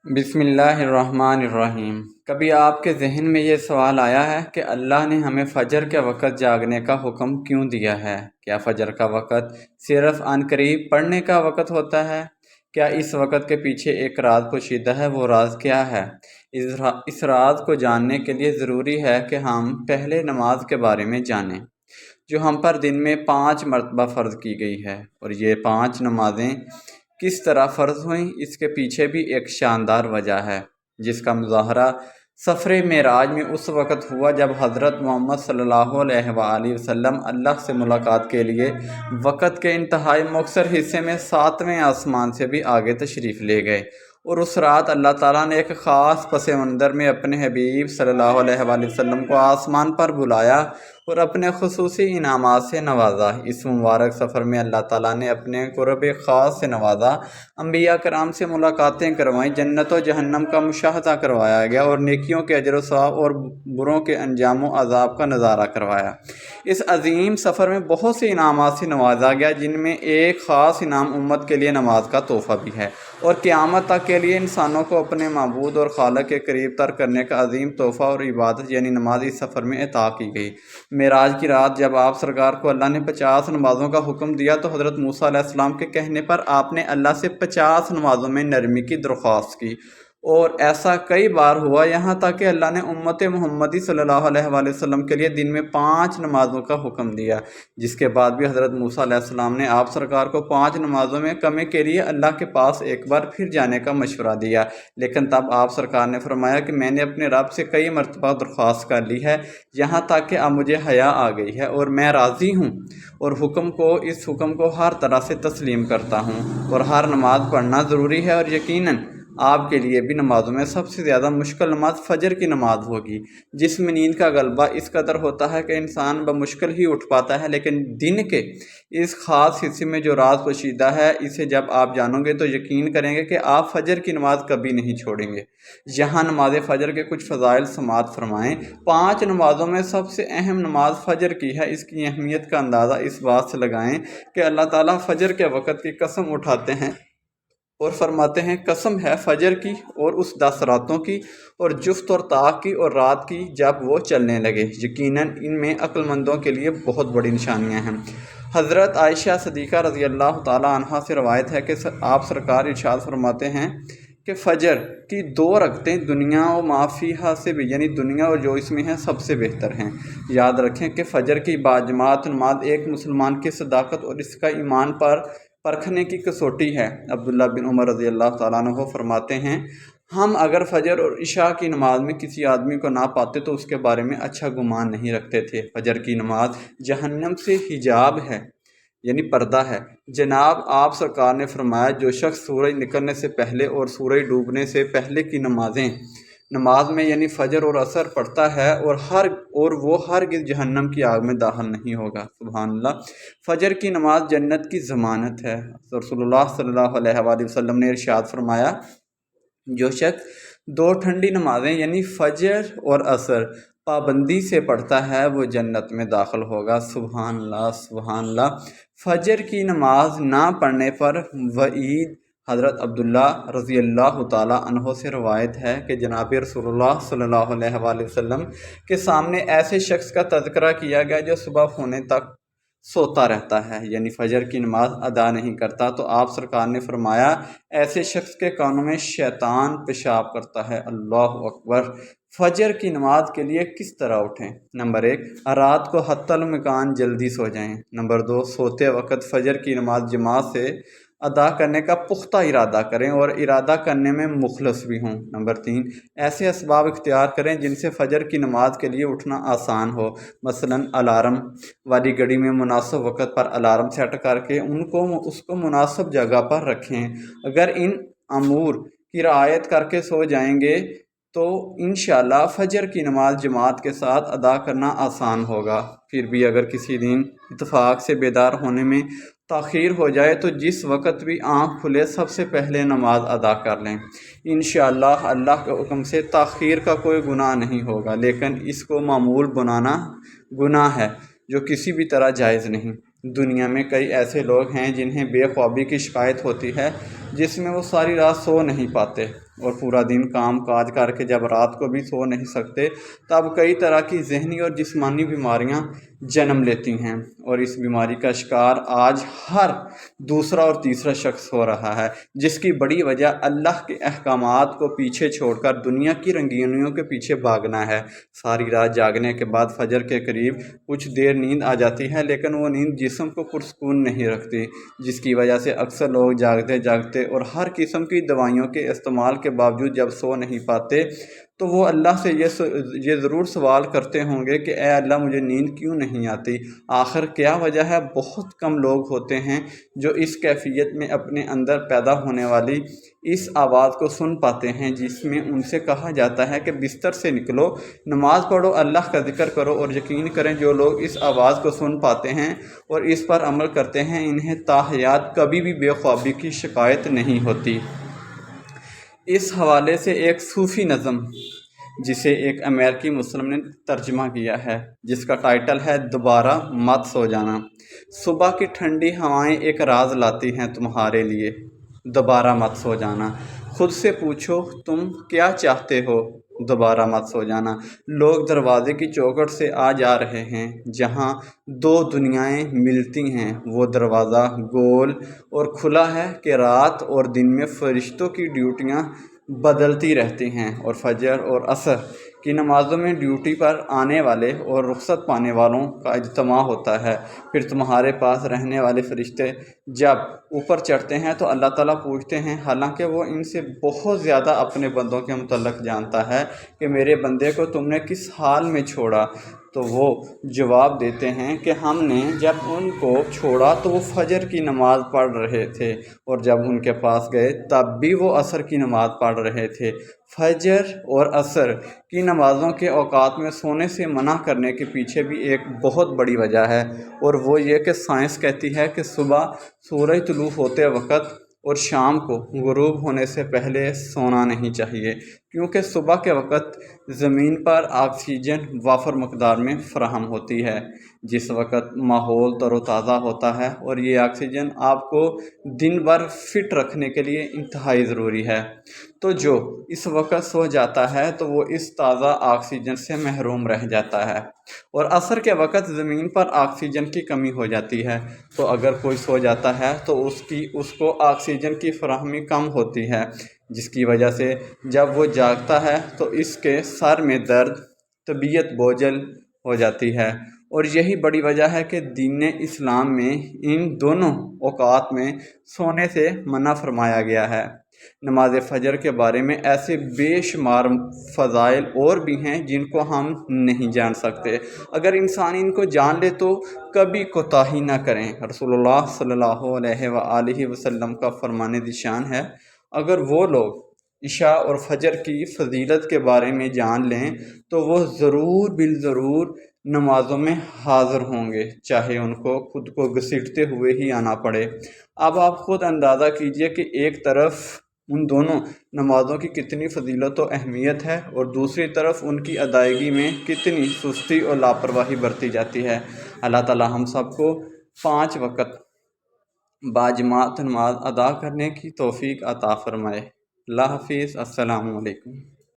بسم اللہ الرحمن الرحیم۔ کبھی آپ کے ذہن میں یہ سوال آیا ہے کہ اللہ نے ہمیں فجر کے وقت جاگنے کا حکم کیوں دیا ہے؟ کیا فجر کا وقت صرف عنقریب پڑھنے کا وقت ہوتا ہے؟ کیا اس وقت کے پیچھے ایک راز پوشیدہ ہے؟ وہ راز کیا ہے؟ اس راز کو جاننے کے لیے ضروری ہے کہ ہم پہلے نماز کے بارے میں جانیں، جو ہم پر دن میں 5 مرتبہ فرض کی گئی ہے۔ اور یہ 5 نمازیں کس طرح فرض ہوئیں، اس کے پیچھے بھی ایک شاندار وجہ ہے، جس کا مظاہرہ سفر معراج میں اس وقت ہوا جب حضرت محمد صلی اللہ علیہ وآلہ وسلم اللہ سے ملاقات کے لیے وقت کے انتہائی مختصر حصے میں 7ویں آسمان سے بھی آگے تشریف لے گئے، اور اس رات اللہ تعالیٰ نے ایک خاص پس منظر میں اپنے حبیب صلی اللہ علیہ وآلہ وسلم کو آسمان پر بلایا اور اپنے خصوصی انعامات سے نوازا۔ اس مبارک سفر میں اللہ تعالیٰ نے اپنے قرب خاص سے نوازا، انبیاء کرام سے ملاقاتیں کروائیں، جنت و جہنم کا مشاہدہ کروایا گیا، اور نیکیوں کے اجر و ثواب اور بروں کے انجام و عذاب کا نظارہ کروایا۔ اس عظیم سفر میں بہت سے انعامات سے نوازا گیا، جن میں ایک خاص انعام امت کے لیے نماز کا تحفہ بھی ہے، اور قیامت تک کے لیے انسانوں کو اپنے معبود اور خالق کے قریب تر کرنے کا عظیم تحفہ اور عبادت یعنی نماز اس سفر میں عطا کی گئی۔ معراج کی رات جب آپ سرکار کو اللہ نے 50 نمازوں کا حکم دیا تو حضرت موسیٰ علیہ السلام کے کہنے پر آپ نے اللہ سے 50 نمازوں میں نرمی کی درخواست کی، اور ایسا کئی بار ہوا، یہاں تک کہ اللہ نے امت محمدی صلی اللہ علیہ وآلہ وسلم کے لیے دن میں 5 نمازوں کا حکم دیا، جس کے بعد بھی حضرت موسیٰ علیہ السلام نے آپ سرکار کو 5 نمازوں میں کمی کے لیے اللہ کے پاس ایک بار پھر جانے کا مشورہ دیا، لیکن تب آپ سرکار نے فرمایا کہ میں نے اپنے رب سے کئی مرتبہ درخواست کر لی ہے، یہاں تک کہ اب مجھے حیا آ گئی ہے اور میں راضی ہوں، اور اس حکم کو ہر طرح سے تسلیم کرتا ہوں، اور ہر نماز پڑھنا ضروری ہے، اور یقیناً آپ کے لیے بھی نمازوں میں سب سے زیادہ مشکل نماز فجر کی نماز ہوگی، جس میں نیند کا غلبہ اس قدر ہوتا ہے کہ انسان بمشکل ہی اٹھ پاتا ہے، لیکن دن کے اس خاص حصے میں جو راز پوشیدہ ہے، اسے جب آپ جانو گے تو یقین کریں گے کہ آپ فجر کی نماز کبھی نہیں چھوڑیں گے۔ یہاں نماز فجر کے کچھ فضائل سماعت فرمائیں۔ 5 نمازوں میں سب سے اہم نماز فجر کی ہے۔ اس کی اہمیت کا اندازہ اس بات سے لگائیں کہ اللہ تعالیٰ فجر کے وقت کی قسم اٹھاتے ہیں اور فرماتے ہیں، قسم ہے فجر کی اور اس 10 راتوں کی، اور جفت اور طاق کی اور رات کی جب وہ چلنے لگے، یقیناً ان میں عقل مندوں کے لیے بہت بڑی نشانیاں ہیں۔ حضرت عائشہ صدیقہ رضی اللہ تعالی عنہا سے روایت ہے کہ آپ سرکار ارشاد فرماتے ہیں کہ فجر کی 2 رکعتیں دنیا و ما فیہا سے بھی، یعنی دنیا اور جو اس میں ہے، سب سے بہتر ہیں۔ یاد رکھیں کہ فجر کی باجماعت نماز ایک مسلمان کی صداقت اور اس کا ایمان پر پرکھنے کی کسوٹی ہے۔ عبداللہ بن عمر رضی اللہ تعالیٰ عنہ فرماتے ہیں، ہم اگر فجر اور عشاء کی نماز میں کسی آدمی کو نہ پاتے تو اس کے بارے میں اچھا گمان نہیں رکھتے تھے۔ فجر کی نماز جہنم سے حجاب ہے، یعنی پردہ ہے۔ جناب آپ سرکار نے فرمایا، جو شخص سورج نکلنے سے پہلے اور سورج ڈوبنے سے پہلے کی نماز میں یعنی فجر اور عصر پڑھتا ہے اور وہ ہرگز جہنم کی آگ میں داخل نہیں ہوگا۔ سبحان اللہ۔ فجر کی نماز جنت کی ضمانت ہے۔ رسول اللہ صلی اللہ علیہ وآلہ وسلم نے ارشاد فرمایا، جو شخص 2 ٹھنڈی نمازیں یعنی فجر اور عصر پابندی سے پڑھتا ہے وہ جنت میں داخل ہوگا۔ سبحان اللہ، سبحان اللہ۔ فجر کی نماز نہ پڑھنے پر وعید حضرت عبداللہ رضی اللہ تعالیٰ عنہ سے روایت ہے کہ جناب رسول اللہ صلی اللہ علیہ وآلہ وسلم کے سامنے ایسے شخص کا تذکرہ کیا گیا جو صبح ہونے تک سوتا رہتا ہے، یعنی فجر کی نماز ادا نہیں کرتا، تو آپ سرکار نے فرمایا، ایسے شخص کے کانوں میں شیطان پیشاب کرتا ہے۔ اللہ اکبر۔ فجر کی نماز کے لیے کس طرح اٹھیں؟ نمبر 1، رات کو حتی الامکان جلدی سو جائیں۔ نمبر 2، سوتے وقت فجر کی نماز جماعت سے ادا کرنے کا پختہ ارادہ کریں اور ارادہ کرنے میں مخلص بھی ہوں۔ نمبر 3، ایسے اسباب اختیار کریں جن سے فجر کی نماز کے لیے اٹھنا آسان ہو، مثلا الارم والی گھڑی میں مناسب وقت پر الارم سیٹ کر کے اس کو مناسب جگہ پر رکھیں۔ اگر ان امور کی رعایت کر کے سو جائیں گے تو انشاءاللہ فجر کی نماز جماعت کے ساتھ ادا کرنا آسان ہوگا۔ پھر بھی اگر کسی دن اتفاق سے بیدار ہونے میں تاخیر ہو جائے تو جس وقت بھی آنکھ کھلے سب سے پہلے نماز ادا کر لیں۔ انشاءاللہ اللہ کے حکم سے تاخیر کا کوئی گناہ نہیں ہوگا، لیکن اس کو معمول بنانا گناہ ہے جو کسی بھی طرح جائز نہیں۔ دنیا میں کئی ایسے لوگ ہیں جنہیں بے خوابی کی شکایت ہوتی ہے، جس میں وہ ساری رات سو نہیں پاتے اور پورا دن کام کاج کر کے جب رات کو بھی سو نہیں سکتے تب کئی طرح کی ذہنی اور جسمانی بیماریاں جنم لیتی ہیں، اور اس بیماری کا شکار آج ہر دوسرا اور تیسرا شخص ہو رہا ہے، جس کی بڑی وجہ اللہ کے احکامات کو پیچھے چھوڑ کر دنیا کی رنگینیوں کے پیچھے بھاگنا ہے۔ ساری رات جاگنے کے بعد فجر کے قریب کچھ دیر نیند آ جاتی ہے، لیکن وہ نیند جسم کو پرسکون نہیں رکھتی، جس کی وجہ سے اکثر لوگ جاگتے جاگتے اور ہر قسم کی دوائیوں کے استعمال کے باوجود جب سو نہیں پاتے تو وہ اللہ سے یہ ضرور سوال کرتے ہوں گے کہ اے اللہ مجھے نیند کیوں نہیں آتی۔ آخر کیا وجہ ہے؟ بہت کم لوگ ہوتے ہیں جو اس کیفیت میں اپنے اندر پیدا ہونے والی اس آواز کو سن پاتے ہیں جس میں ان سے کہا جاتا ہے کہ بستر سے نکلو، نماز پڑھو، اللہ کا ذکر کرو، اور یقین کریں جو لوگ اس آواز کو سن پاتے ہیں اور اس پر عمل کرتے ہیں انہیں تا حیات کبھی بھی بے خوابی کی شکایت نہیں ہوتی۔ اس حوالے سے ایک صوفی نظم جسے ایک امریکی مسلم نے ترجمہ کیا ہے، جس کا ٹائٹل ہے دوبارہ مت سو جانا۔ صبح کی ٹھنڈی ہوائیں ایک راز لاتی ہیں تمہارے لیے، دوبارہ مت سو جانا۔ خود سے پوچھو تم کیا چاہتے ہو، دوبارہ مت سو جانا۔ لوگ دروازے کی چوکھٹ سے آ جا رہے ہیں جہاں دو دنیائیں ملتی ہیں، وہ دروازہ گول اور کھلا ہے کہ رات اور دن میں فرشتوں کی ڈیوٹیاں بدلتی رہتی ہیں، اور فجر اور عصر کی نمازوں میں ڈیوٹی پر آنے والے اور رخصت پانے والوں کا اجتماع ہوتا ہے۔ پھر تمہارے پاس رہنے والے فرشتے جب اوپر چڑھتے ہیں تو اللہ تعالیٰ پوچھتے ہیں، حالانکہ وہ ان سے بہت زیادہ اپنے بندوں کے متعلق جانتا ہے، کہ میرے بندے کو تم نے کس حال میں چھوڑا؟ تو وہ جواب دیتے ہیں کہ ہم نے جب ان کو چھوڑا تو وہ فجر کی نماز پڑھ رہے تھے، اور جب ان کے پاس گئے تب بھی وہ عصر کی نماز پڑھ رہے تھے۔ فجر اور عصر کی نمازوں کے اوقات میں سونے سے منع کرنے کے پیچھے بھی ایک بہت بڑی وجہ ہے، اور وہ یہ کہ سائنس کہتی ہے کہ صبح سورج طلوع ہوتے وقت اور شام کو غروب ہونے سے پہلے سونا نہیں چاہیے، کیونکہ صبح کے وقت زمین پر آکسیجن وافر مقدار میں فراہم ہوتی ہے، جس وقت ماحول تر و تازہ ہوتا ہے، اور یہ آکسیجن آپ کو دن بھر فٹ رکھنے کے لیے انتہائی ضروری ہے۔ تو جو اس وقت سو جاتا ہے تو وہ اس تازہ آکسیجن سے محروم رہ جاتا ہے، اور عصر کے وقت زمین پر آکسیجن کی کمی ہو جاتی ہے، تو اگر کوئی سو جاتا ہے تو اس کو آکسیجن کی فراہمی کم ہوتی ہے، جس کی وجہ سے جب وہ جاگتا ہے تو اس کے سر میں درد، طبیعت بوجھل ہو جاتی ہے، اور یہی بڑی وجہ ہے کہ دین اسلام میں ان دونوں اوقات میں سونے سے منع فرمایا گیا ہے۔ نماز فجر کے بارے میں ایسے بے شمار فضائل اور بھی ہیں جن کو ہم نہیں جان سکتے، اگر انسان ان کو جان لے تو کبھی کوتاہی نہ کریں۔ رسول اللہ صلی اللہ علیہ وآلہ وسلم کا فرمان ذیشان ہے، اگر وہ لوگ عشاء اور فجر کی فضیلت کے بارے میں جان لیں تو وہ ضرور بالضرور نمازوں میں حاضر ہوں گے، چاہے ان کو خود کو گھسیٹتے ہوئے ہی آنا پڑے۔ اب آپ خود اندازہ کیجئے کہ ایک طرف ان دونوں نمازوں کی کتنی فضیلت و اہمیت ہے، اور دوسری طرف ان کی ادائیگی میں کتنی سستی اور لاپرواہی برتی جاتی ہے۔ اللہ تعالی ہم سب کو 5 وقت باجماعت نماز ادا کرنے کی توفیق عطا فرمائے۔ اللہ حافظ، السلام علیکم۔